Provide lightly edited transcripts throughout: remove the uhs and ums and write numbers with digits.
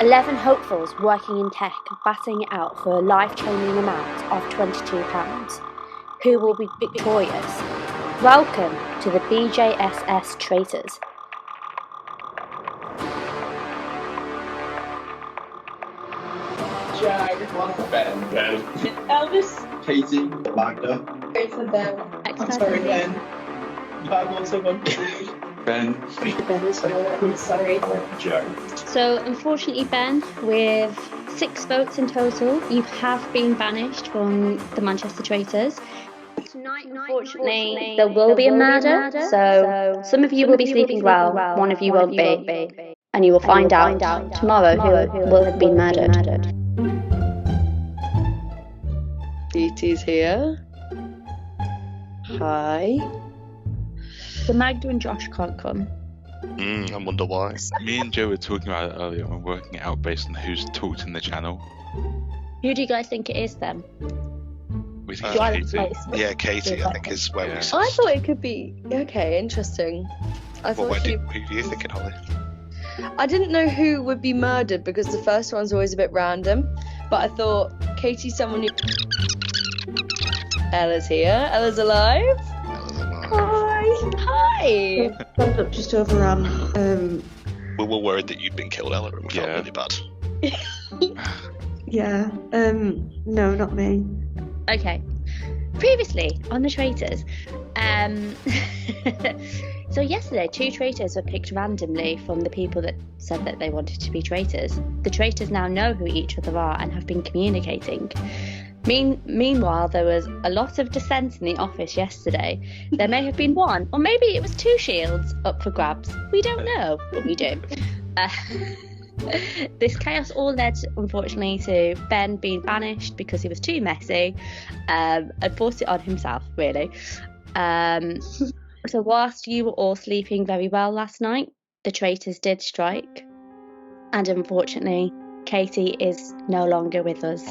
11 hopefuls working in tech batting it out for a life-changing amount of £22. Who will be victorious? Welcome to the BJSS Traitors. Jag, Ben, Elvis, Katie, Magda. wait for Ben. I'm sorry, Ben. I'm also one. Ben. Ben is I'm sorry. Joe. So, unfortunately, Ben, with 6 votes in total, you have been banished from the Manchester Traitors. Tonight, unfortunately, there will be a murder, so some of you will be sleeping well, one of you won't be, and you will find out tomorrow who will have been murdered. Beauty's here. Hi. So Magda and Josh can't come. I wonder why. Me and Joe were talking about it earlier. We're working it out based on who's talked in the channel. Who do you guys think it is then? We think Do I it's Katie. Yeah, Katie, I think is where we Yeah. saw. I thought it could be okay. Interesting. I thought Who are you thinking, Holly? I didn't know who would be murdered because the first one's always a bit random. But I thought Katie's someone who. Ella's here. Ella's alive. Hi. Thumbs up just overran. We were worried that you'd been killed, Ella, and we felt Yeah. really bad. Yeah. No, not me. Okay. Previously on the Traitors, so yesterday 2 traitors were picked randomly from the people that said that they wanted to be traitors. The traitors now know who each other are and have been communicating. Meanwhile, there was a lot of dissent in the office yesterday. There may have been 1, or maybe it was 2 shields up for grabs. We don't know, but we do. This chaos all led, unfortunately, to Ben being banished because he was too messy, and forced it on himself, really. So whilst you were all sleeping very well last night, the traitors did strike, and unfortunately, Katie is no longer with us.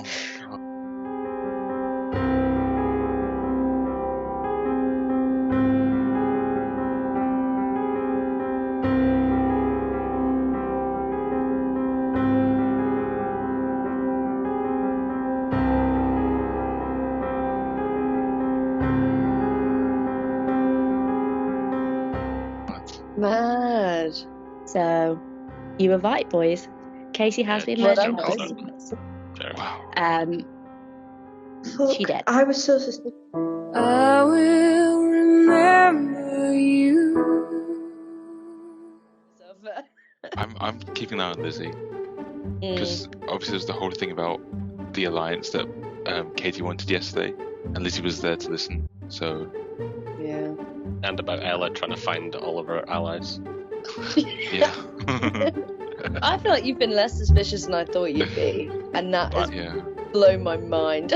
Mad. So you were right, boys. Katie has been well murdered. done. Wow. Fuck, She did. I was so suspicious. I will remember you. I'm keeping an eye on Lizzie because obviously there's the whole thing about the alliance that Katie wanted yesterday, and Lizzie was there to listen. So Yeah. And about Ella trying to find all of her allies. yeah, I feel like you've been less suspicious than I thought you'd be, and that has yeah. blown my mind.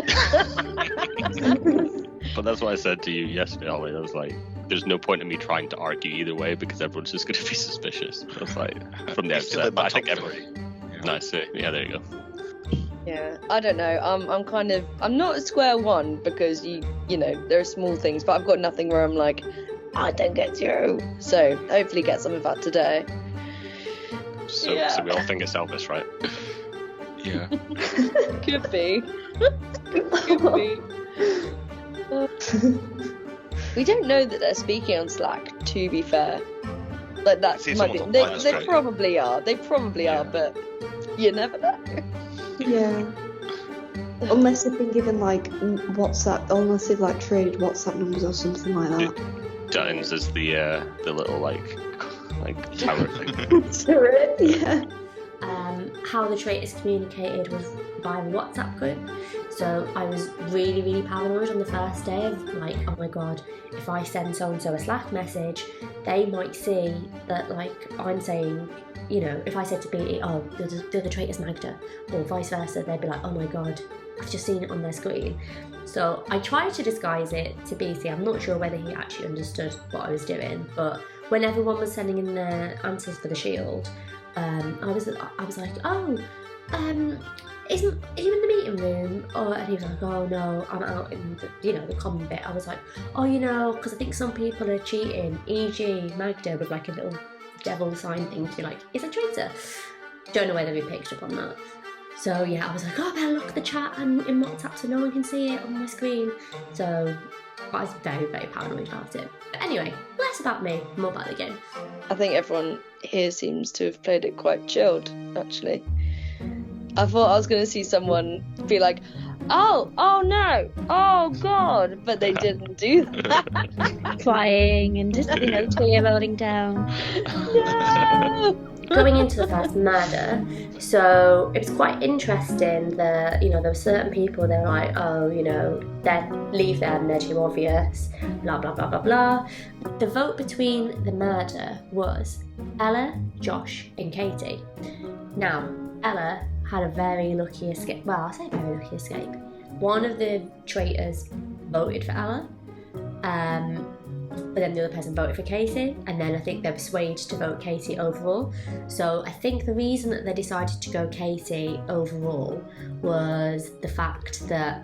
But that's what I said to you yesterday, Ollie. I was like, there's no point in me trying to argue either way because everyone's just going to be suspicious. I was like, from the You're still in outset. my But I think top everybody. Yeah. Nice. Yeah, there you go. Yeah, I don't know. I'm not at square one because you know, there are small things, but I've got nothing where I'm like, I don't get through. So hopefully get some of that today. So we all think it's Elvis, right? Yeah. Could be. Could be. We don't know that they're speaking on Slack, to be fair. Like that See, might be. someone's on They Slack. probably are. They probably are, but you never know. Yeah. Unless they've been given like WhatsApp, unless they've like traded WhatsApp numbers or something like that. Jones is the little like tower thing. Yeah. How the traitors communicated was via the WhatsApp group. So I was really, really paranoid on the first day of like, oh my god, if I send so-and-so a Slack message, they might see that like I'm saying, you know, if I said to Beatty, oh, the traitor's Magda, or vice versa, they'd be like, oh my god, I've just seen it on their screen. So I tried to disguise it to BC. I'm not sure whether he actually understood what I was doing, but when everyone was sending in their answers for the shield, I was like, oh, is you in the meeting room? And he was like, oh no, I'm out in the common bit. I was like, oh, because I think some people are cheating, e.g. Magda with like a little devil sign thing to be like, it's a traitor. don't know whether he picked up on that. So yeah, I was like, oh, I better look at the chat and in WhatsApp so no one can see it on my screen. So I was very, very paranoid about it. But anyway, less about me, more about the game. I think everyone here seems to have played it quite chilled, actually. I thought I was going to see someone be like, oh no, oh God, but they didn't do that. Crying and just, tear rolling down. No! Going into the first murder, so it was quite interesting that, there were certain people, they were like, oh, leave them, they're too obvious, blah, blah, blah, blah, blah. The vote between the murder was Ella, Josh and Katie. Now, Ella had a very lucky escape. Well, I'll say very lucky escape. One of the traitors voted for Ella, but then the other person voted for Katie, and then I think they were swayed to vote Katie overall. So I think the reason that they decided to go Katie overall was the fact that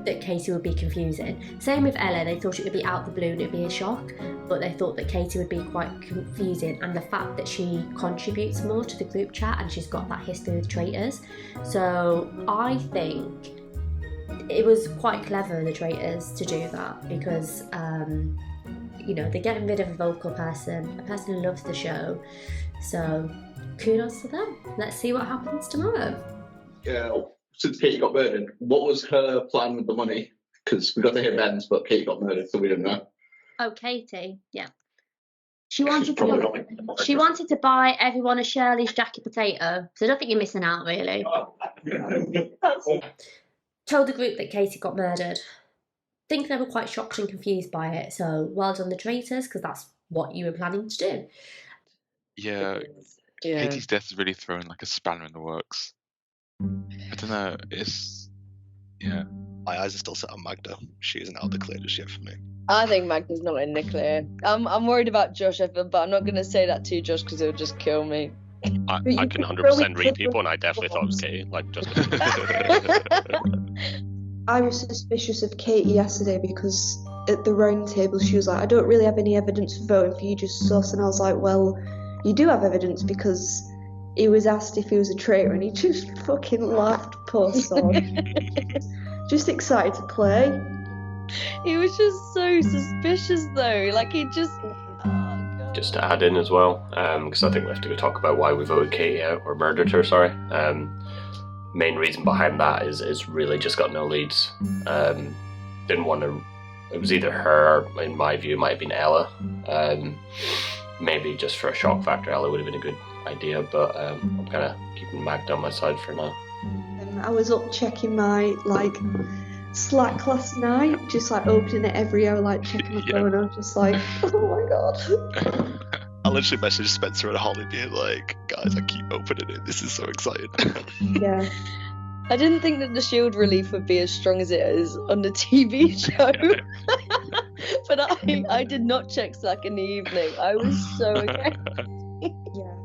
that Katie would be confusing. Same with Ella, they thought it would be out the blue and it would be a shock, but they thought that Katie would be quite confusing, and the fact that she contributes more to the group chat and she's got that history with traitors. So I think it was quite clever of the traitors to do that, because they're getting rid of a vocal person, a person who loves the show. So kudos to them. Let's see what happens tomorrow. Yeah. Since Katie got murdered, what was her plan with the money? Because we got to hear Ben's, but Katie got murdered, so we don't know. Oh, Katie, yeah. She wanted to buy everyone a Shirley's jacket potato, so I don't think you're missing out, really. Told the group that Katie got murdered. Think they were quite shocked and confused by it, so well done the traitors, because that's what you were planning to do. Yeah, Katie's death is really throwing like a spanner in the works. I don't know, My eyes are still set on Magda. She isn't out of the clear just yet for me. I think Magda's not in the clear. I'm worried about Josh, but I'm not going to say that to Josh because it'll just kill me. I can 100% read people, and I definitely thought it was Katie. I was suspicious of Katie yesterday because at the round table she was like, I don't really have any evidence for voting for you, just sus. And I was like, well, you do have evidence, because he was asked if he was a traitor and he just fucking laughed, poor soul. Just excited to play. He was just so suspicious though, like he just... Just to add in as well, because I think we have to go talk about why we voted Katie out, or murdered her, sorry. Main reason behind that is really just got no leads. Didn't want to... It was either her, or in my view, it might have been Ella. Maybe just for a shock factor, Ella would have been a good idea, but I'm kind of keeping Magda on my side for now. I was up checking my Slack last night, just opening it every hour, checking my phone. I was just like, oh my god. I literally messaged Spencer and Holly being like, guys, I keep opening it, this is so exciting. Yeah. I didn't think that the shield relief would be as strong as it is on the TV show. But I did not check Slack in the evening. I was so okay. Yeah.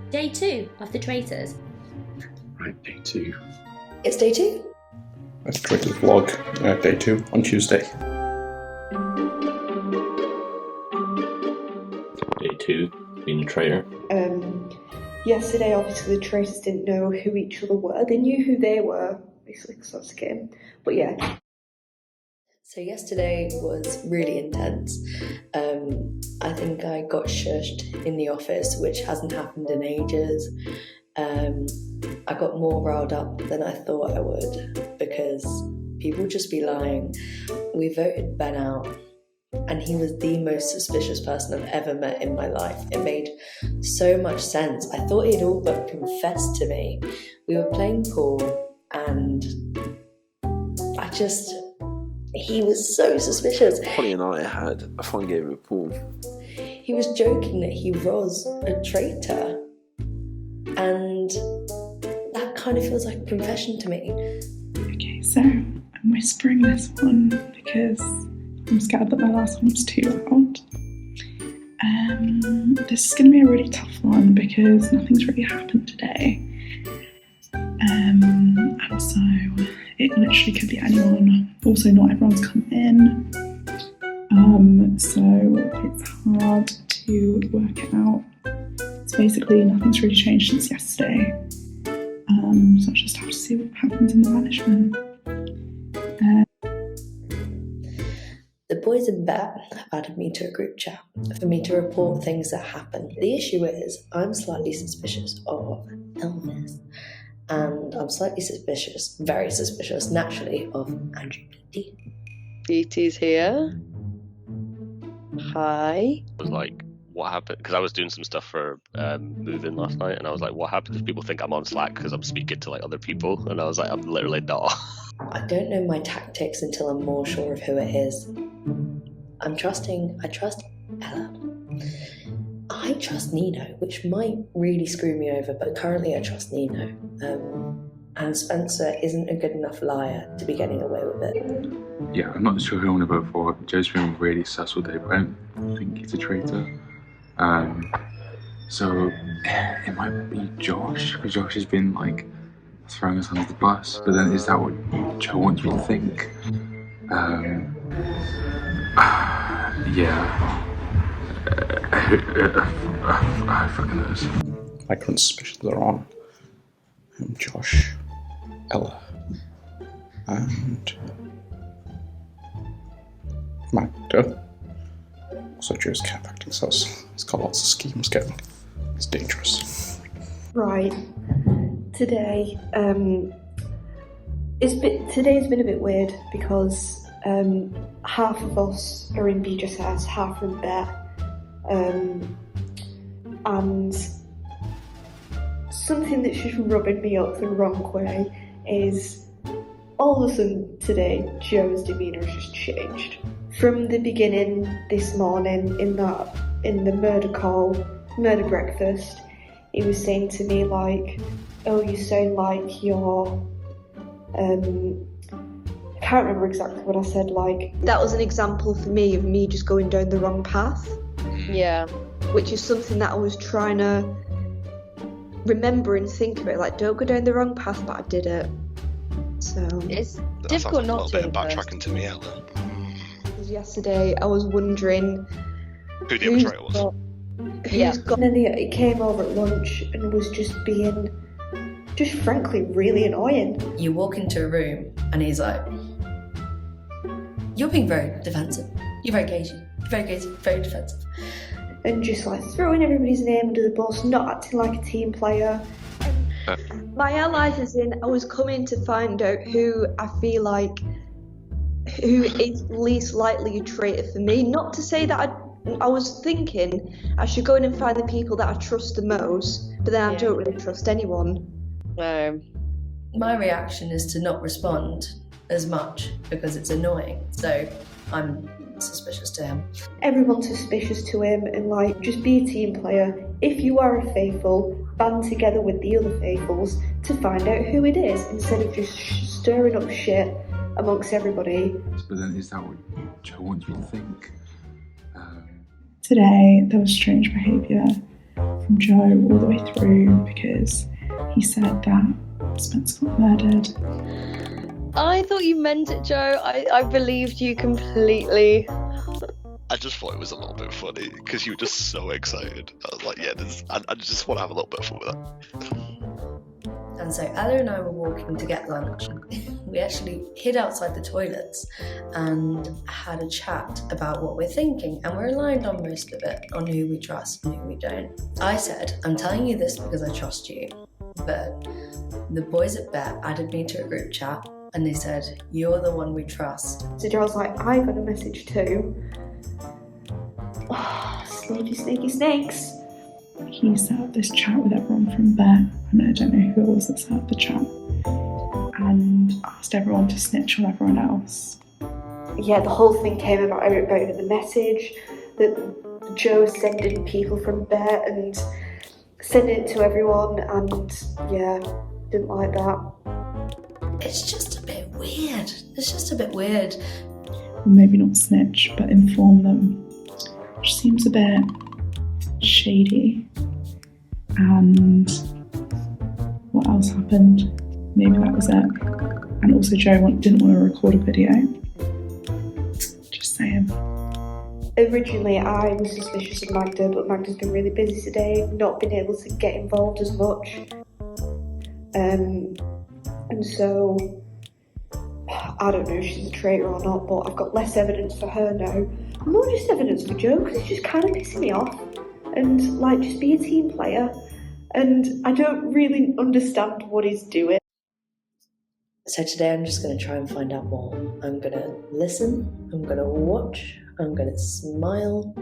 Day 2 of the Traitors. Right, day 2. It's day 2? That's Traitors vlog, day 2 on Tuesday. Day 2, being a traitor. Yesterday, obviously, the traitors didn't know who each other were. They knew who they were, basically, because that's the game. But yeah. So yesterday was really intense. I think I got shushed in the office, which hasn't happened in ages. I got more riled up than I thought I would, because people just be lying. We voted Ben out, and he was the most suspicious person I've ever met in my life. It made so much sense. I thought he'd all but confessed to me. We were playing pool, and he was so suspicious. Holly and I had a fun game of pool. He was joking that he was a traitor, and that kind of feels like a confession to me. Okay, so I'm whispering this one because I'm scared that my last one was too loud. This is going to be a really tough one because nothing's really happened today. And so it literally could be anyone. Also, not everyone's come in, so it's hard to work it out. So basically, nothing's really changed since yesterday. So I just have to see what happens in the management. The boys in Bet have added me to a group chat for me to report things that happen. The issue is I'm slightly suspicious of Elvis, and I'm slightly suspicious, very suspicious, naturally, of Andrew Beatty. Beatty's here. Hi. I was like, what happened? Because I was doing some stuff for moving last night, and I was like, what happens if people think I'm on Slack because I'm speaking to like other people? And I was like, I'm literally not. I don't know my tactics until I'm more sure of who it is. I trust Ella. I trust Nino, which might really screw me over, but currently I trust Nino. And Spencer isn't a good enough liar to be getting away with it. Yeah, I'm not sure who I want to vote for. Joe's been really sus all day, but I don't think he's a traitor. So it might be Josh, because Josh has been like throwing us under the bus. But then is that what Joe wants me to think? Yeah. I fucking knows. My current suspicions are on Josh, Ella, and Magda. Also, Joe's cat acting sus. He's got lots of schemes going. It's dangerous. Right. Today, today's been a bit weird because half of us are in BJS, half are in Bet, and something that's just rubbing me up the wrong way is all of a sudden today Joe's demeanour has just changed. From the beginning this morning in the murder breakfast, he was saying to me like, oh, you sound like you're I can't remember exactly what I said, like that was an example for me of me just going down the wrong path. Yeah. Which is something that I was trying to remember and think about, like don't go down the wrong path, but I did it. So it's difficult not to. A little bit of backtracking to me, Ellen. Yesterday I was wondering who the arbitrator was. And then he came over at lunch and was just being frankly really annoying. You walk into a room and he's like, you're being very defensive. You're very cagey. You're very cagey, very defensive. And just like throwing everybody's name under the bus, not acting like a team player. My allies is in, I was coming to find out who I feel like who is least likely a traitor for me. Not to say that I was thinking I should go in and find the people that I trust the most, but then I don't really trust anyone. My reaction is to not respond as much because it's annoying, so I'm suspicious to him. Everyone's suspicious to him, and like, just be a team player. If you are a faithful, band together with the other faithfuls to find out who it is, instead of just stirring up shit amongst everybody. But then is that what Joe wants me to think? Today there was strange behaviour from Joe all the way through because he said that Spencer got murdered. I thought you meant it, Joe. I believed you completely. I just thought it was a little bit funny because you were just so excited. I was like, yeah, I just want to have a little bit of fun with that. And so Ella and I were walking to get lunch. We actually hid outside the toilets and had a chat about what we're thinking, and we're aligned on most of it, on who we trust and who we don't. I said, I'm telling you this because I trust you, but the boys at Bet added me to a group chat and they said, you're the one we trust. So Joel's like, I got a message too. Oh, sneaky snakes. He set up this chat with everyone from Bet. I mean, I don't know who it was that set up the chat. And asked everyone to snitch on everyone else. Yeah, the whole thing came about the message that Joe was sending people from Bet and sending it to everyone, and yeah, didn't like that. It's just a bit weird. It's just a bit weird. Maybe not snitch, but inform them. Which seems a bit shady. And what else happened? Maybe that was it. And also Joe didn't want to record a video. Just saying. Originally, I was suspicious of Magda, but Magda's been really busy today, not been able to get involved as much. And so, I don't know if she's a traitor or not, but I've got less evidence for her now. More just evidence for Joe, because it's just kind of pissing me off. And, like, just be a team player. And I don't really understand what he's doing. So today I'm just going to try and find out more. I'm going to listen, I'm going to watch, I'm going to smile.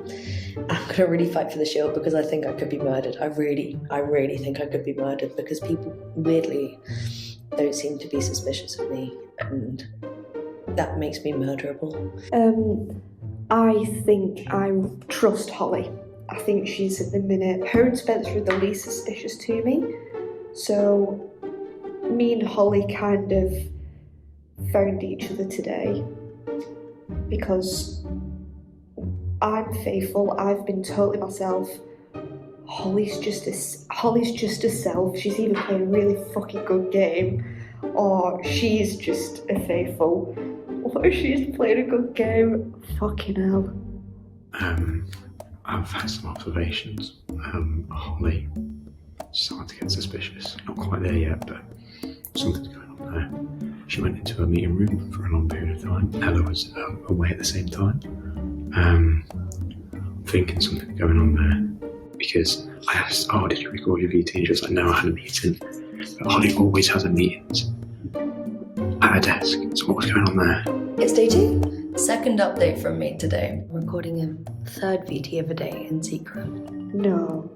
I'm going to really fight for the shield because I think I could be murdered. I really think I could be murdered because people weirdly don't seem to be suspicious of me, and that makes me murderable. I think I trust Holly. I think she's at the minute, her and Spencer are the least suspicious to me. So me and Holly kind of found each other today because I'm faithful. I've been totally myself. Holly's just herself. She's either playing a really fucking good game or she's just a faithful. Or she's playing a good game. Fucking hell. I've had some observations. Holly started to get suspicious. Not quite there yet, but something's going on there. She went into a meeting room for a long period of time. Ella was away at the same time. I'm thinking something's going on there because I asked, "Oh, did you record your VT?" And she was like, "No, I had a meeting." But Holly always has a meetings at her desk. So what was going on there? It's day 2. Second update from me today. I'm recording a third VT of a day in secret. No.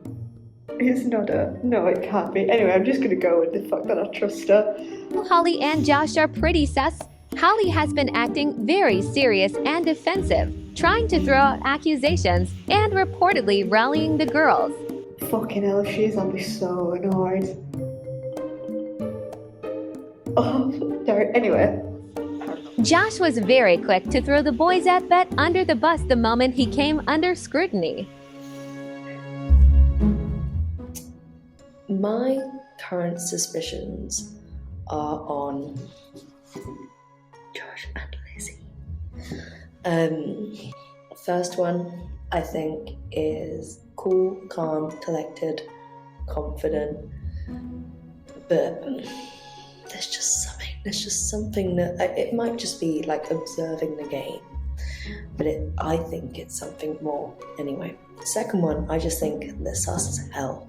It's not no, it can't be. Anyway, I'm just gonna go with the fact that I trust her. Holly and Josh are pretty sus. Holly has been acting very serious and defensive, trying to throw out accusations and reportedly rallying the girls. Fucking hell, if she is, I'll be so annoyed. Oh, sorry. Anyway. Josh was very quick to throw the boys at Bet under the bus the moment he came under scrutiny. My current suspicions are on Josh and Lizzie. First one, I think, is cool, calm, collected, confident, but there's just something that it might just be like observing the game, but I think it's something more. Anyway, second one, I just think they're sus as hell.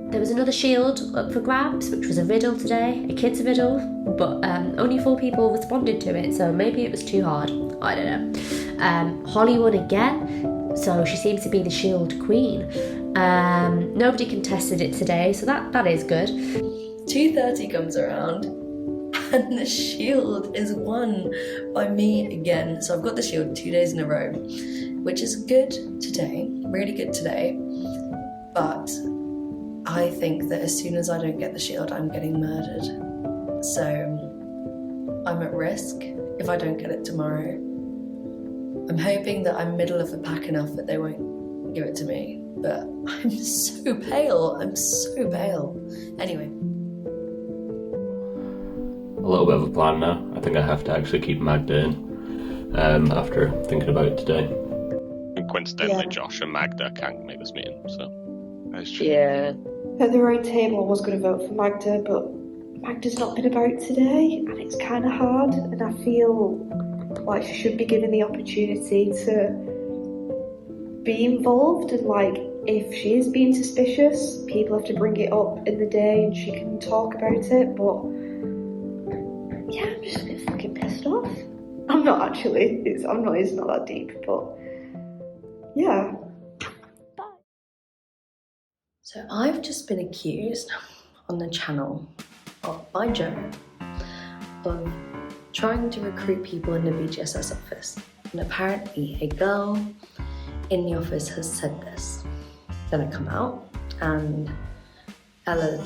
There was another shield up for grabs, which was a riddle today, a kid's riddle, but only 4 people responded to it, so maybe it was too hard. I don't know. Holly won again, so she seems to be the shield queen. Nobody contested it today, so that is good. 2:30 comes around, and the shield is won by me again. So I've got the shield 2 days in a row, which is good today, really good today, but I think that as soon as I don't get the shield, I'm getting murdered. So I'm at risk if I don't get it tomorrow. I'm hoping that I'm middle of the pack enough that they won't give it to me, but I'm so pale. Anyway. A little bit of a plan now. I think I have to actually keep Magda in after thinking about it today. And coincidentally, Josh and Magda can't make this meeting, so that's true. Yeah. At the round table, I was going to vote for Magda, but Magda's not been about today, and it's kind of hard, and I feel like she should be given the opportunity to be involved, and like, if she is being suspicious, people have to bring it up in the day and she can talk about it, but yeah, I'm just a bit fucking pissed off. I'm not actually, it's not that deep, but yeah. So I've just been accused on the channel by Joe of trying to recruit people in the BGSS office. And apparently a girl in the office has said this. Then I come out and Ella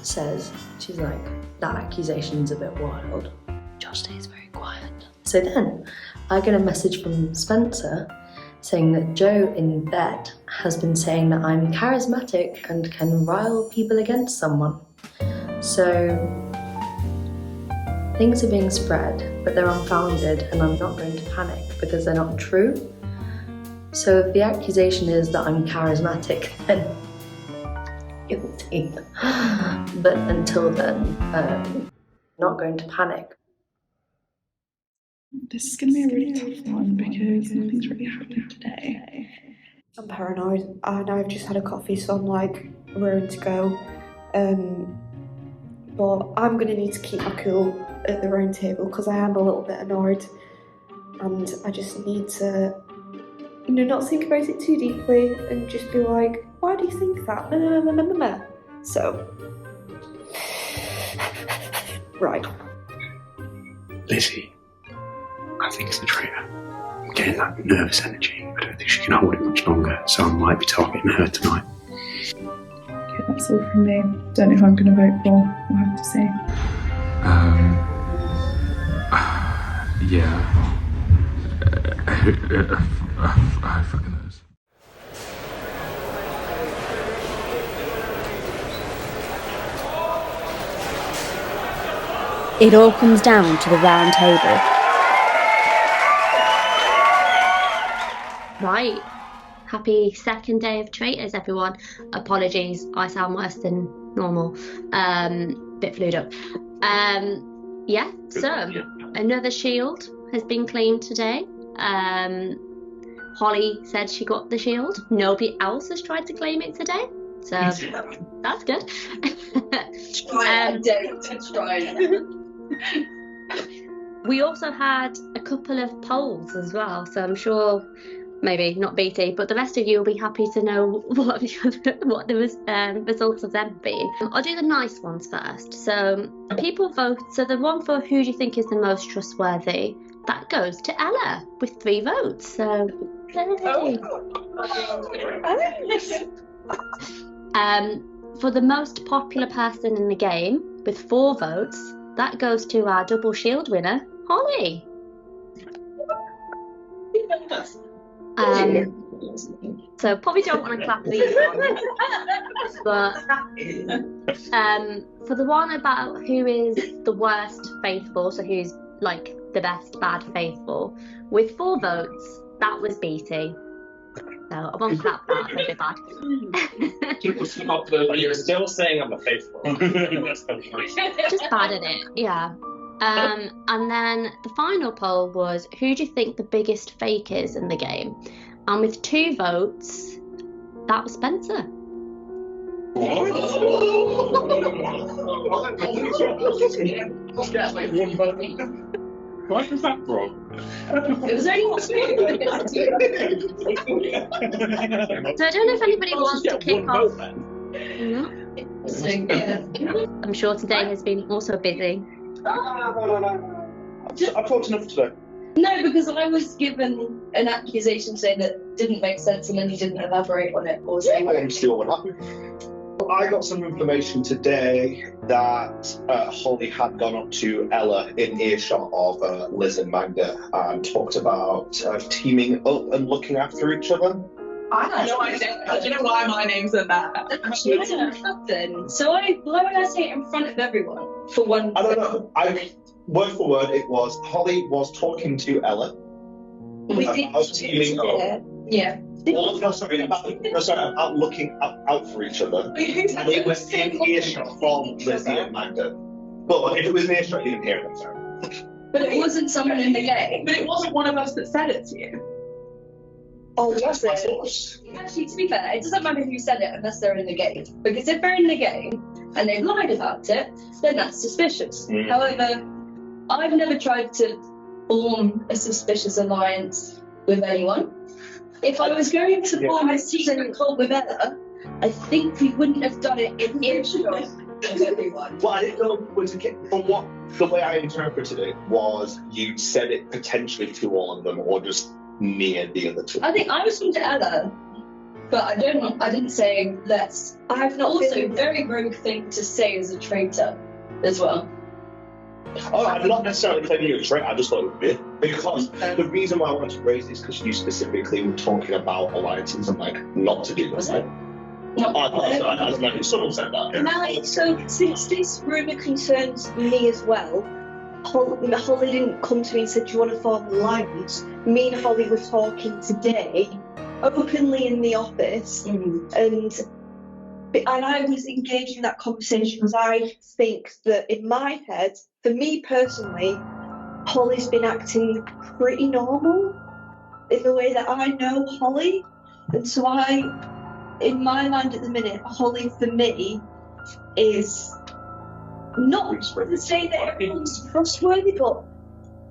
says, she's like, that accusation's a bit wild. Josh stays very quiet. So then I get a message from Spencer saying that Joe in bed has been saying that I'm charismatic and can rile people against someone. So Things are being spread, but they're unfounded, and I'm not going to panic because they're not true. So if the accusation is that I'm charismatic, then guilty. But until then, not going to panic. This is going to be a really tough one because nothing's really happened today. I'm paranoid. I know I've just had a coffee, so I'm like raring to go. But I'm going to need to keep my cool at the round table because I am a little bit annoyed, and I just need to, not think about it too deeply and just be like, why do you think that? So, right. Lizzie, I think it's the traitor. I'm getting that nervous energy. I don't think she can hold it much longer, so I might be targeting her tonight. Okay, that's all from me. Don't know who I'm going to vote for. We'll have to see. Yeah. I fucking knows. It all comes down to the round table. Right. Happy second day of Traitors, everyone. Apologies, I sound worse than normal. Bit flued up. Yeah, so another shield has been claimed today. Holly said she got the shield. Nobody else has tried to claim it today. So that's good. We also had a couple of polls as well, so I'm sure maybe not BT, but the rest of you will be happy to know what the results of them have been. I'll do the nice ones first. So people vote. So the one for who do you think is the most trustworthy, that goes to Ella with 3 votes. So for the most popular person in the game with 4 votes, that goes to our double shield winner, Holly. So probably don't want to clap these ones, but for the one about who is the worst faithful, so who's like the best bad faithful, with 4 votes, that was BT. So I won't clap that, that's a bit bad. You're still saying I'm a faithful. Just bad at it, yeah. And then the final poll was, who do you think the biggest fake is in the game? And with 2 votes, that was Spencer. Why was that wrong? It was only one. So I don't know if anybody wants to kick off. I'm sure today has been also busy. I've talked enough today. No, because I was given an accusation saying that didn't make sense and then you didn't elaborate on it or say. I want to see what happened. I got some information today that Holly had gone up to Ella in earshot of Liz and Magda and talked about teaming up and looking after each other. I have no idea. Do you know why my name's in that? Nothing. So why would I say it in front of everyone for one? I don't know. Word for word, it was Holly was talking to Ella about teaming up. Yeah. About looking out for each other. And it was in earshot from Lizzie and Magda. But if it was in earshot, you didn't hear it. But it wasn't someone in the game. But it wasn't one of us that said it to you. Oh, was it? Actually, to be fair, it doesn't matter who said it unless they're in the game. Because if they're in the game and they've lied about it, then that's suspicious. However, I've never tried to form a suspicious alliance with anyone. If I was going to form a secret cult with Ella, I think we wouldn't have done it in earshot of everyone. What I didn't know was, from what the way I interpreted it was, you said it potentially to all of them, or just near the other 2. I think I was talking to Ella, but I didn't say let's. I've not also very rogue thing to say as a traitor as well. Oh, I'm not necessarily claiming you a traitor, I just thought it would be. Because the reason why I wanted to raise this is because you specifically were talking about alliances and like not to do this. Someone said that. Now, so since this rumour concerns me as well, Holly didn't come to me and said, "Do you want to form an alliance?" Me and Holly were talking today, openly in the office, and I was engaged in that conversation because I think that in my head, for me personally, Holly's been acting pretty normal in the way that I know Holly, and so in my mind at the minute, Holly for me is not to say that everyone's trustworthy, but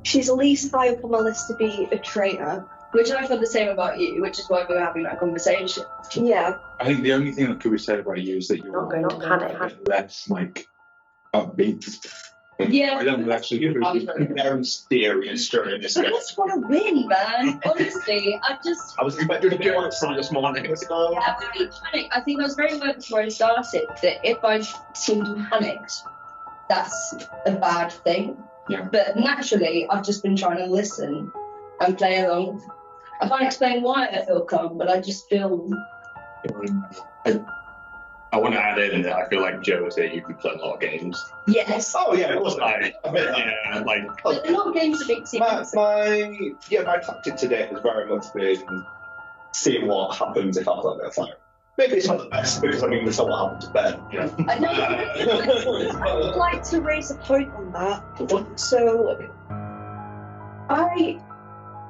she's at least high up on my list to be a traitor. Which I felt the same about you, which is why we were having that conversation. Yeah. I think the only thing that could be said about you is that you're Not going to panic. less like upbeat. Yeah. I don't actually very mysterious during this. I just want to win, man. Honestly, I was expecting to get some this morning. Yeah, I'm very panicked. I think I was very aware before I started that if I seemed panicked, that's a bad thing. Yeah. But naturally, I've just been trying to listen and play along. I can't explain why I feel calm, but I just feel. I want to add in that I feel like Joe said you could play a lot of games. Yes. Oh yeah, it was like yeah, like a lot of games are big teams. My tactic today has very much been seeing what happens if I play a bit of fire. Maybe it's not the best because I mean we saw what happened to Ben. You know. I know. I would like to raise a point on that. So I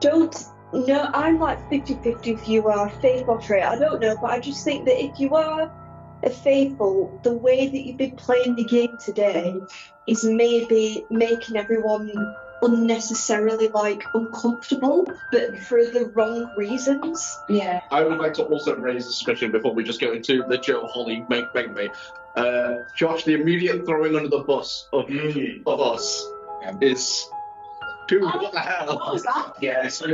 don't know. I'm like 50-50 if you are faithful or traitor. I don't know, but I just think that if you are a faithful, the way that you've been playing the game today is maybe making everyone unnecessarily like uncomfortable, but for the wrong reasons. Yeah. I would like to also raise a suspicion before we just go into the Joe Holly make me. Josh, the immediate throwing under the bus of us is. Dude, what the hell? What was that? Yeah, so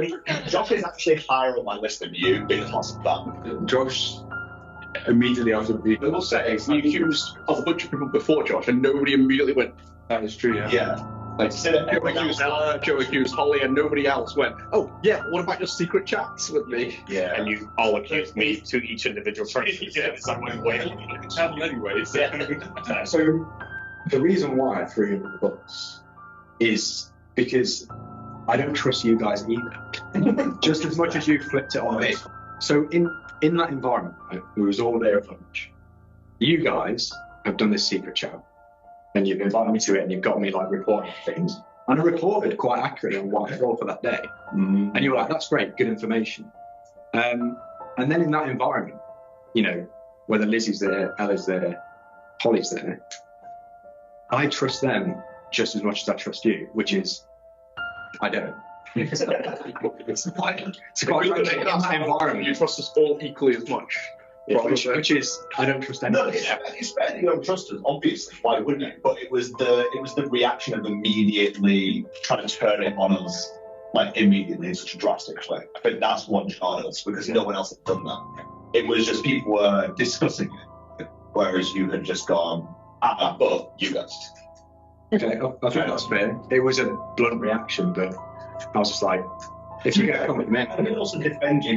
Josh is actually higher on my list than you because of that. Josh immediately after the I will say, we accused of a bunch of people before Josh, and nobody immediately went. That is true, yeah. Yeah. Like, Joe accused Holly, and nobody else went, "Oh, yeah, what about your secret chats with me?" Yeah. And you all accused me to each individual person. Yeah, so I went, wait, you can channel anyways. So the reason why I threw you in the bus is because I don't trust you guys either. Just as much as you flipped it on me. So in that environment, right, it was all there a bunch. You guys have done this secret chat, and you've invited me to it, and you've got me like reporting things. And I reported quite accurately on what I thought for that day. And you were like, "That's great, good information." And then in that environment, you know, whether Lizzie's there, Ella's there, Holly's there, I trust them just as much as I trust you, which is, I don't. It's quite in that environment. You trust us all equally as much. Which is, I don't trust anyone. No, it's fair that you don't trust us, obviously. Why wouldn't you? But it was the reaction of immediately trying to turn it on us, like immediately in such a drastic way. I think that's what jarred us because no one else had done that. It was just people were discussing it, whereas you had just gone, but you guys. Okay, I think that's fair. It was a blunt reaction, but I was just like, if you get a comment, man. I can also defend you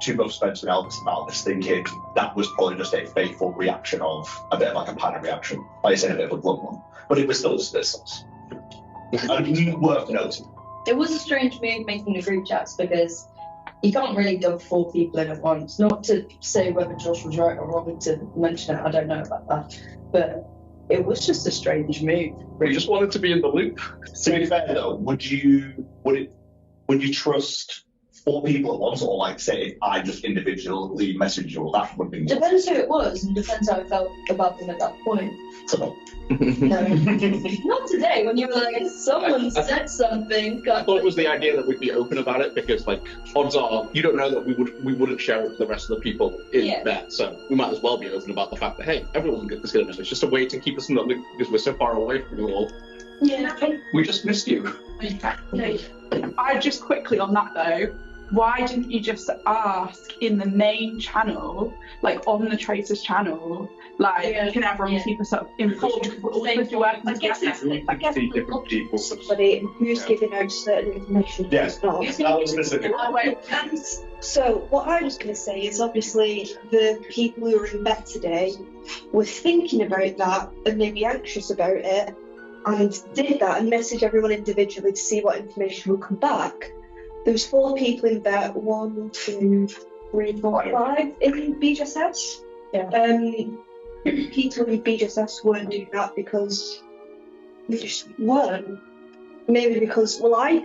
to both Spencer and Elvis about this, thinking that was probably just a faithful reaction of a bit of like a panic reaction. Like I said, a bit of a blunt one. But it was still just this. And worth noting. It was a strange move making the group chats because you can't really dump 4 people in at once. Not to say whether Josh was right or wrong to mention it, I don't know about that. But it was just a strange move. We just wanted to be in the loop. To be fair though, would you trust 4 people at once, or like say if I just individually message you, that would be Depends who it was and depends how I felt about them at that point. So. No. Not today when you were like, someone said something. I thought it was the idea that we'd be open about it because, like, odds are you don't know that we wouldn't share it with the rest of the people in there, so we might as well be open about the fact that hey, everyone's going to know. It's just a way to keep us in the loop because we're so far away from you all. Yeah. We just missed you. I just quickly on that though. Why didn't you just ask in the main channel, like on the Traitors channel, like can everyone keep us up informed? I guess different people. Somebody who's giving out certain information. Yes, that was specific. And so what I was going to say is obviously the people who were in bed today were thinking about that and maybe anxious about it. and did that and messaged everyone individually to see what information would come back, there was 4 people in vet, 1, 2, 3, 4, 5 in BGSS. Yeah. People in BGSS weren't doing that because they just weren't. Maybe because, well, I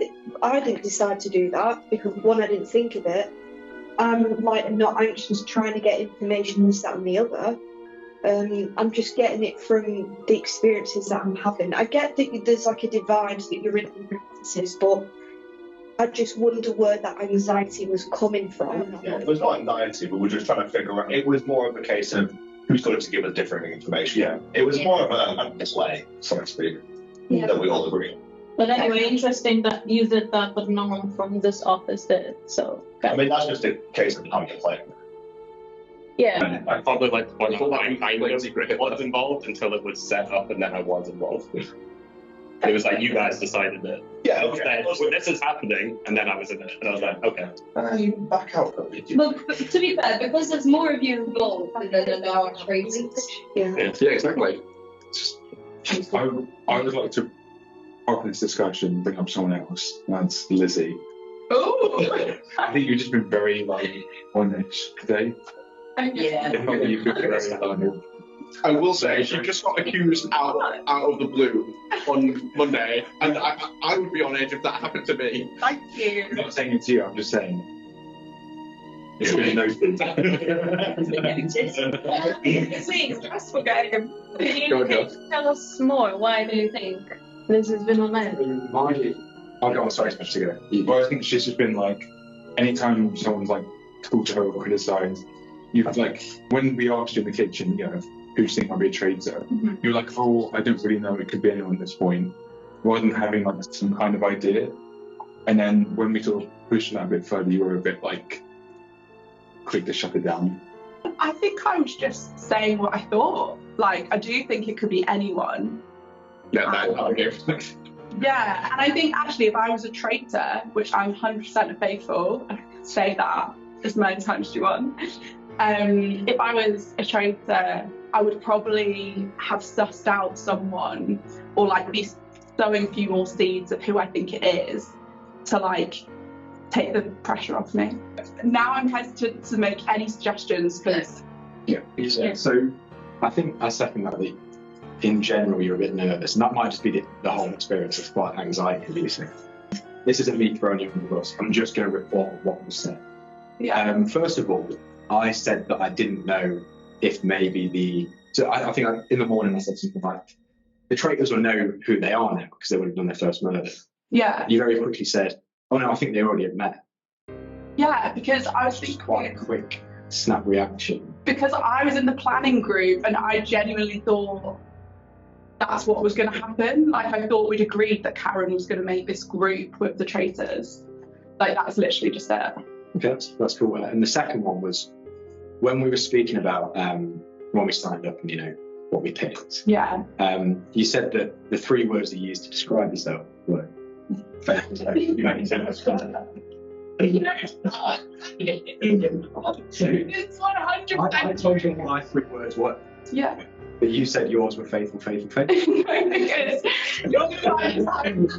didn't decide to do that because, 1, I didn't think of it. I'm like not anxious trying to get information this, that and the other. I'm just getting it from the experiences that I'm having. I get that there's like a divide that you're in practices, but I just wonder where that anxiety was coming from. Yeah, it was not anxiety, but we're just trying to figure out. It was more of a case of who's going to give us different information. Yeah, it was more of a display, so to speak, that we all agree. But anyway, interesting that you did that, but no one from this office did it. So I mean, that's just a case of how you play. Yeah. I probably like I was involved until it was set up, and then I was involved. It was like you guys decided it. Yeah, okay. Well, this is happening, and then I was in it, and I was like, okay. Back out. But to be fair, because there's more of you involved than there are traitors. Yeah. Yeah, exactly. I would like to open this discussion, bring up someone else. That's Lizzie. Oh. I think you've just been very honest today. Yeah. I will say she just got accused out of the blue on Monday, and I would be on edge if that happened to me. Thank you. I'm not saying it to you. I'm just saying. It's really noted. It's stressful game. Can you tell us more? Why do you think this has been on there? I'll go on, sorry, much to go. But I think she's just been like, anytime someone's like talked to her or criticised, you've like, when we asked you in the kitchen, you know, who do you think might be a traitor? You're like, oh, I don't really know, it could be anyone at this point, rather than having like some kind of idea. And then when we sort of pushed that a bit further, you were a bit like, quick to shut it down. I think I was just saying what I thought. Like, I do think it could be anyone. Yeah, and I think actually if I was a traitor, which I'm 100% faithful, I can say that as many times as you want, if I was a traitor, I would probably have sussed out someone or like be sowing a few more seeds of who I think it is to like take the pressure off me. Now I'm hesitant to make any suggestions because... Yeah, so I think I second that. In general, you're a bit nervous, and that might just be the whole experience of quite anxiety-inducing. This isn't me throwing you under the bus. I'm just going to report what was said. Yeah. First of all, I said that I didn't know if maybe I think in the morning I said something like, the traitors will know who they are now because they would have done their first murder. Yeah. You very quickly said, oh no, I think they already have met. Yeah, because I was thinking... Quite a quick snap reaction. Because I was in the planning group and I genuinely thought that's what was going to happen. Like, I thought we'd agreed that Karen was going to make this group with the traitors. Like, that's literally just it. Okay, that's cool. And the second one was when we were speaking about when we signed up and, you know, what we picked. Yeah. You said that the 3 words that you used to describe yourself were fair. You made sense. It's 100%. I told you what my 3 words were. Yeah. But you said yours were faithful, faithful, faithful. Because you're going to find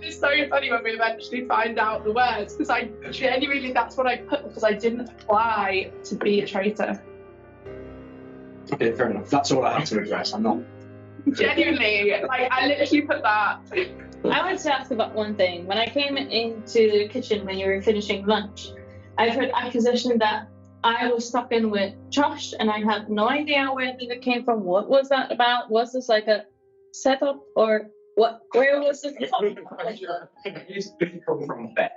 it's so funny when we eventually find out the words, because I genuinely, that's what I put, because I didn't apply to be a traitor. Okay, fair enough. That's all I have to address. I'm not... Genuinely, like, I literally put that. I wanted to ask about one thing. When I came into the kitchen when you were finishing lunch, I've heard accusation that I was talking with Josh and I had no idea where it came from. What was that about? Was this like a setup or what? Where was it from? It used to come from Beth,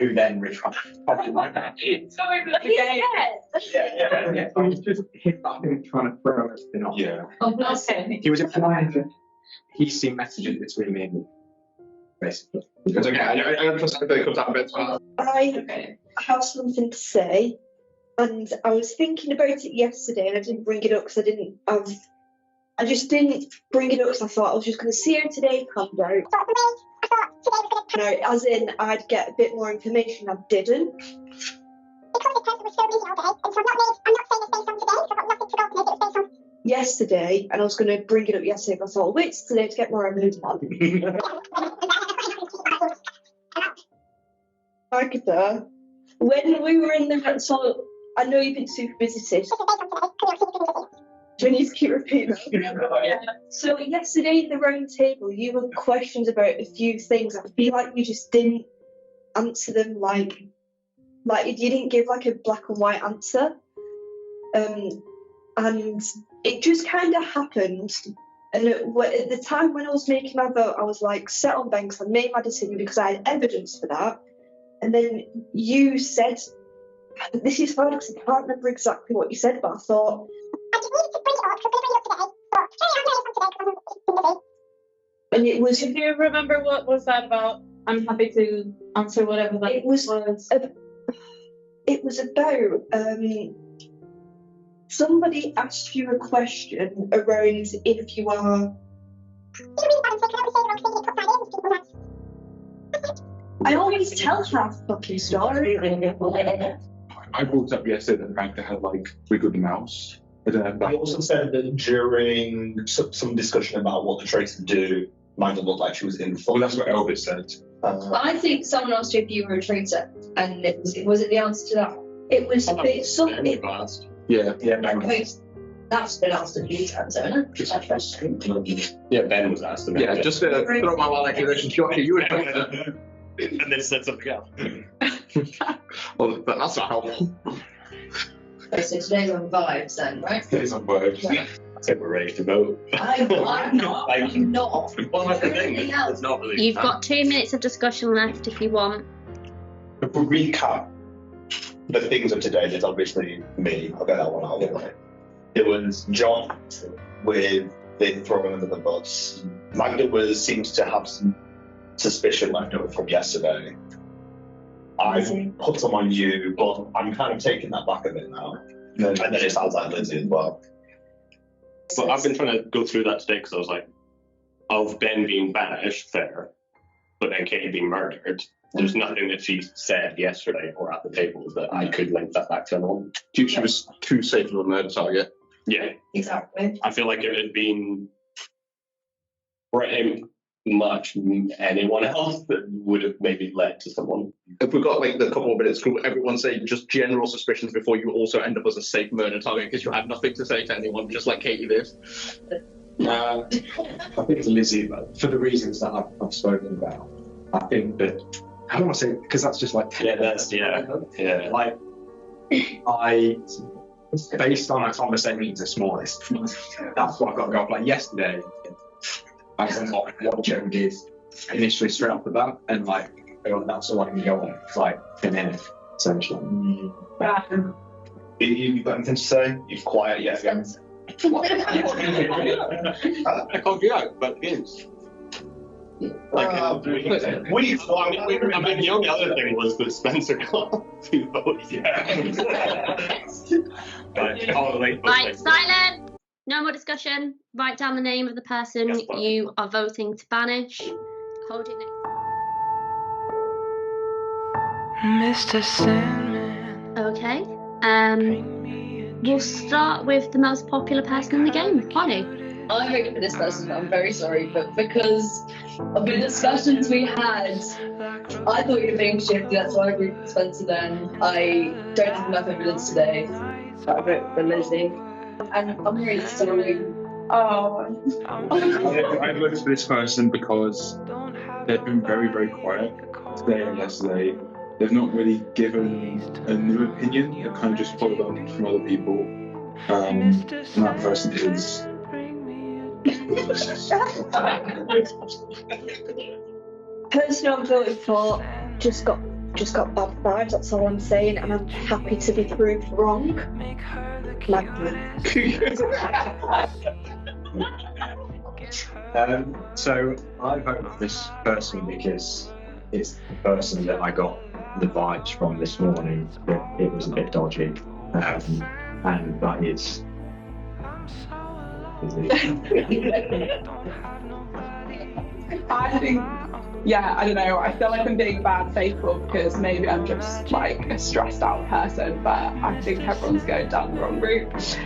who then retracted. So he said. Yeah. I was just trying to throw everything off. Yeah. Okay. He was implying that he's seen messages between me and you, basically. It's okay. I understand that it comes out a bit fast. I have something to say, and I was thinking about it yesterday, and I didn't bring it up because I just didn't bring it up because I thought I was just going to see her today, calmed out. No, as in I'd get a bit more information. I didn't. yesterday, and I was going to bring it up yesterday, but I thought, I'll wait till today to get more evidence. Agatha, when we were in the so I know you've been super busy today. Do I need to keep repeating that? So yesterday at the round table, you were questioned about a few things. I feel like you just didn't answer them like you didn't give like a black and white answer. And it just kind of happened. And at the time when I was making my vote, I was like set on Ben because I made my decision because I had evidence for that. And then you said, this is fine because I can't remember exactly what you said, but I thought, and it was. If you remember what was that about, I'm happy to answer whatever that was. It was about somebody asked you a question around if you are. I always tell half fucking story. I brought up yesterday that Magda had like wiggled the mouse. I also said that during some discussion about what the traitors do, Magda looked like she was in full. Well, that's what Elvis said. I think someone asked you if you were a traitor, and was it the answer to that? It was Yeah. That's been asked a few times, hasn't it? Yeah, Ben was asked. Yeah, just to throw my wild accusation shot here, you were and then said something else. Well, that's not helpful. So today's on vibes then, right? Today's on vibes. Yeah. I think we're ready to vote. I'm not. I'm not. Well, that's the thing. It's not really. You've got 2 minutes of discussion left if you want. If we recap the things of today, there's obviously me. I'll get that one out of the way. It was John with being thrown under the bus. Magda seems to have some suspicion left over from yesterday. I put them on you, but I'm kind of taking that back a bit now. And then it sounds like Lizzie as well. But I've been trying to go through that today because I was like, of Ben being banished, fair, but then Katie being murdered. There's nothing that she said yesterday or at the table that I could link that back to anyone. She was too safe of a murder target. Yeah. Exactly. I feel like it had been pretty much anyone else that would have maybe led to someone. If we've got like a couple of minutes, could everyone say just general suspicions before you also end up as a safe murder target because you have nothing to say to anyone, just like Katie did? I think it's Lizzie, but for the reasons that I've spoken about. I think that, I don't want to say, because that's just like... Yeah, Like, based on our conversation this morning, that's what I got to go off. Like yesterday, I went off what Joe did initially straight off the bat, and like, oh, that's all I can go on. It's like, in it, essentially. You've got anything to say? You're quiet yet again. I can't be out about the games. Like, the only other thing was that Spencer got 2 votes. Right, silent! No more discussion. Write down the name of the person you are voting to banish. Hold it next. Mr. Sandman. Okay. We'll start with the most popular person in the game, Holly. I'm voting for this person, I'm very sorry, but because of the discussions we had, I thought you were being shifty, that's why I voted for Spencer then. I don't have enough evidence today, so I vote for Lizzie. And I'm really sorry. Oh. I voted for this person because they've been very, very quiet today and yesterday. They've not really given a new opinion. They've kind of just followed on from other people. And that person is... Person I'm voting for just got bad vibes, that's all I'm saying, and I'm happy to be proved wrong. Magda. So I vote for this person because it's the person that I got the vibes from this morning that it was a bit dodgy, and that is. I think, I don't know, I feel like I'm being bad faithful because maybe I'm just like a stressed out person, but I think everyone's going down the wrong route.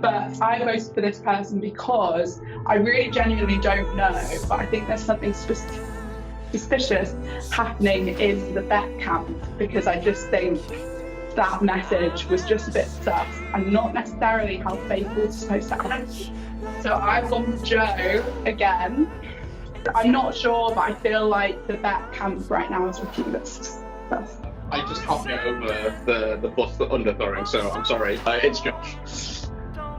But I voted for this person because I really genuinely don't know, but I think there's something suspicious happening in the Beck camp, because I just think that message was just a bit sus and not necessarily how Faithful is supposed to act. So I've gone with Joe again. I'm not sure, but I feel like the Beck camp right now is looking a bit sus. I just can't get over the bus underthrowing, so I'm sorry. It's Josh.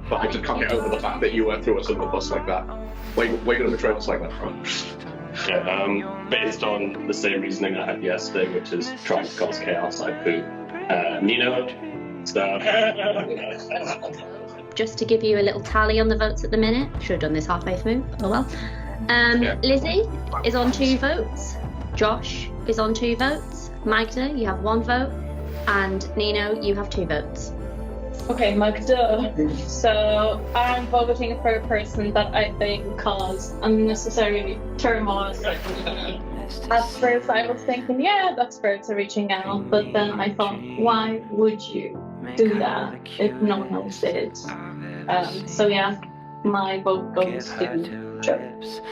But I just can't get over the fact that you threw us under the bus like that. Where you going to betray us like that from? Yeah, based on the same reasoning I had yesterday, which is trying to cause chaos, I put Nino. So. Just to give you a little tally on the votes at the minute. Should have done this halfway through, oh well. Lizzie is on 2 votes. Josh is on 2 votes. Magda, you have 1 vote. And Nino, you have 2 votes. Okay, Magda. So I'm voting for a person that I think caused unnecessary turmoil. At first I was thinking, yeah, that spirits are reaching out, but then I thought, why would you do that if no one else did? So yeah, my vote goes to Joe.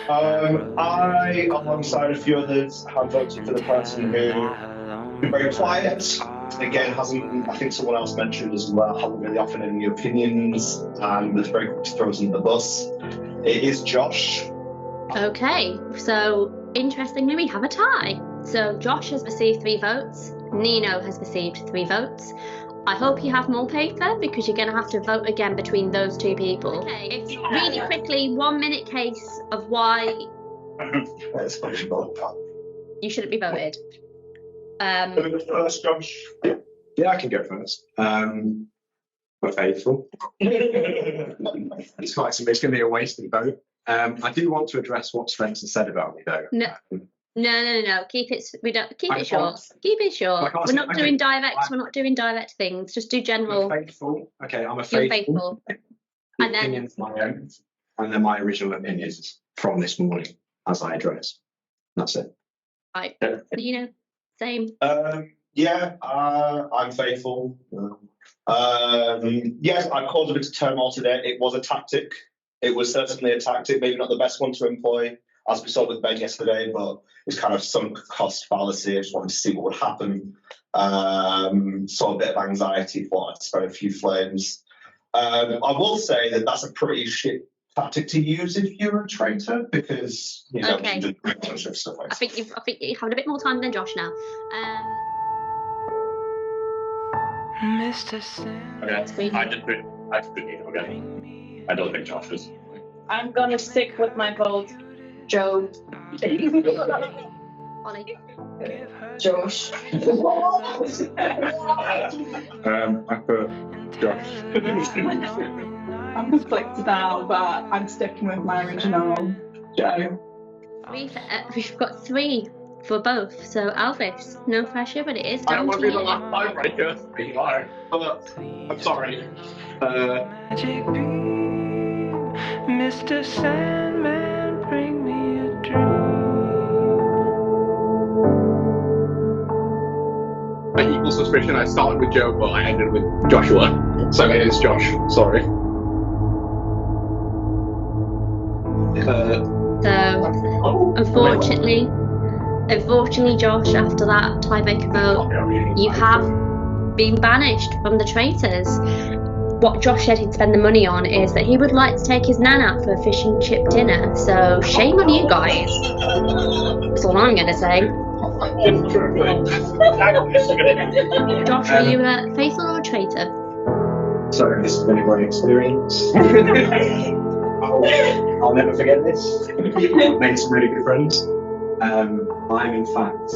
I, alongside a few others, have voted for the person who been very quiet. Again, hasn't, I think someone else mentioned as well, hasn't really offered any opinions and was very quick to throw us under the bus. It is Josh. Okay, so interestingly, we have a tie. So Josh has received 3 votes. Nino has received 3 votes. I hope you have more paper because you're going to have to vote again between those 2 people. Okay, it's really quickly 1-minute case of why you shouldn't be voted. First, Josh. Yeah, I can go first. We're faithful. It's going to be a wasted vote. I do want to address what Spencer said about me, though. No. Keep it. Keep it short. Keep it short. We're not doing direct. We're not doing direct things. Just do general. I'm faithful. Okay, I'm a You're faithful. And then Opinions my own, and then my original opinions from this morning as I address. That's it. Right. Same. Yeah, I'm faithful. Yes, I caused a bit of turmoil today. It was a tactic. It was certainly a tactic, maybe not the best one to employ, as we saw with Ben yesterday, but it's kind of sunk cost fallacy. I just wanted to see what would happen. Saw a bit of anxiety, thought I'd spread a few flames. I will say that that's a pretty shit tactic to use if you're a traitor, because you know Okay. you just stuff like I think you have a bit more time than Josh now. Okay, I did put Nino again. I don't think Josh is. I'm gonna stick with my vote, Joe. Ollie. Josh. I put Josh. I'm conflicted now, but I'm sticking with my original Joe. We've got 3 for both. So Alvis, no pressure, but it is I don't down want to to be the you. last tiebreaker. You are. I'm sorry. Mr. Sandman, bring me a dream. My equal suspicion, I started with Joe, but I ended with Joshua. So it is Josh. Sorry. Unfortunately, Josh, after that tiebreaker vote, you have been banished from the Traitors. What Josh said he'd spend the money on is that he would like to take his nan out for a fish and chip dinner. So shame on you guys. That's all I'm going to say. Josh, are you a faithful or a traitor? So this has been a great experience. I'll never forget this. I've made some really good friends. I'm in fact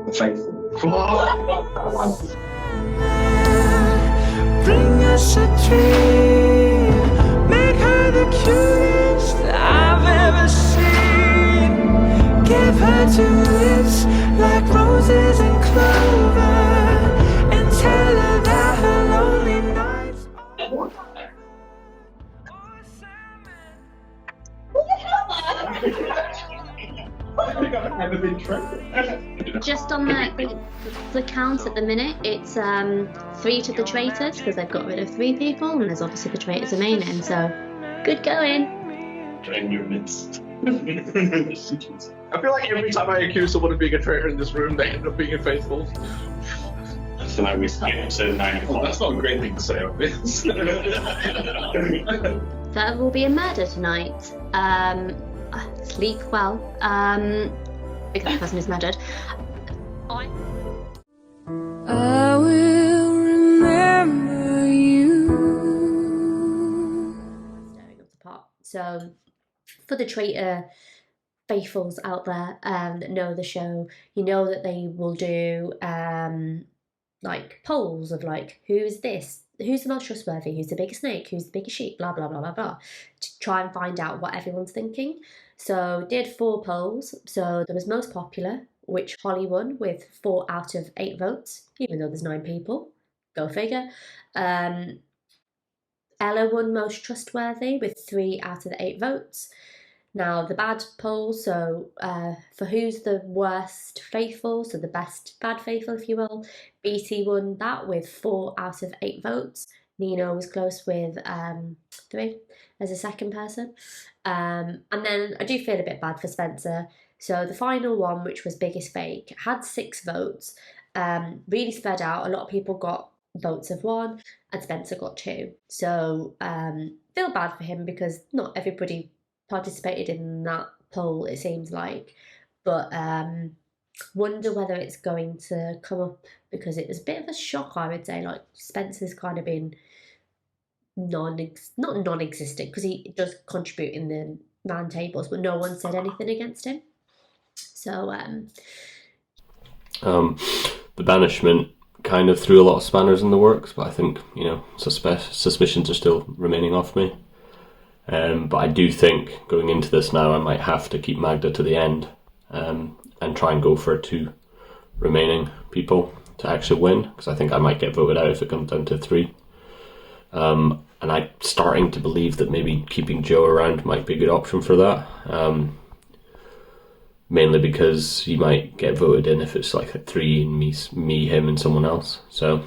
a faithful. Bring us a dream, make her the cutest I've ever seen. Give her 2 lips like roses and clover, and tell her that her lonely nights What don't think I've ever been traitor. Just on the count at the minute, it's 3 to the traitors because they've got rid of 3 people, and there's obviously the traitors remaining. So good going. Train your midst. I feel like every time I accuse someone of being a traitor in this room, they end up being faithful. So now we said 9 o'clock. That's not a great thing to say on this. There will be a murder tonight. Sleep well. Because the person is murdered. I will remember you. Stirring up the pot. So, for the traitor faithfuls out there that know the show, you know that they will do like polls of like, who's this? Who's the most trustworthy? Who's the biggest snake? Who's the biggest sheep? Blah, blah, blah, blah, blah. To try and find out what everyone's thinking. So did 4 polls. So there was most popular, which Holly won with 4 out of 8 votes, even though there's 9 people. Go figure. Ella won most trustworthy with 3 out of the 8 votes. Now, the bad poll, so for who's the worst faithful, so the best bad faithful, if you will, BT won that with 4 out of 8 votes. Nino was close with 3 as a second person. And then I do feel a bit bad for Spencer. So the final one, which was biggest fake, had 6 votes, really spread out. A lot of people got votes of 1, and Spencer got 2. So feel bad for him because not everybody participated in that poll, it seems like, but wonder whether it's going to come up because it was a bit of a shock, I would say. Like, Spencer's kind of been not non-existent because he does contribute in the round tables, but no one said anything against him. So the banishment kind of threw a lot of spanners in the works, but I think, you know, suspicions are still remaining off me. But I do think going into this now, I might have to keep Magda to the end and try and go for 2 remaining people to actually win, because I think I might get voted out if it comes down to 3. And I'm starting to believe that maybe keeping Joe around might be a good option for that. Mainly because he might get voted in if it's like a 3 and me, him, and someone else. So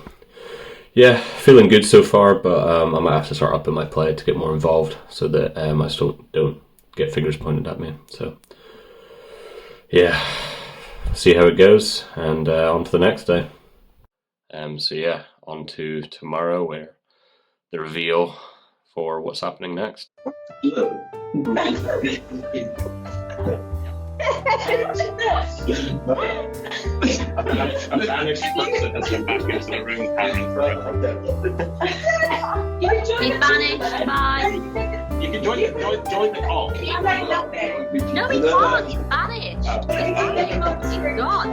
yeah, feeling good so far, but I might have to start upping my play to get more involved so that I still don't get fingers pointed at me. So yeah, see how it goes, and on to the next day. So yeah, on to tomorrow, where the reveal for what's happening next. A banished person has come back into the room panning he's banished. Bye. You can join the call. No, he can't. He's banished. He's gone.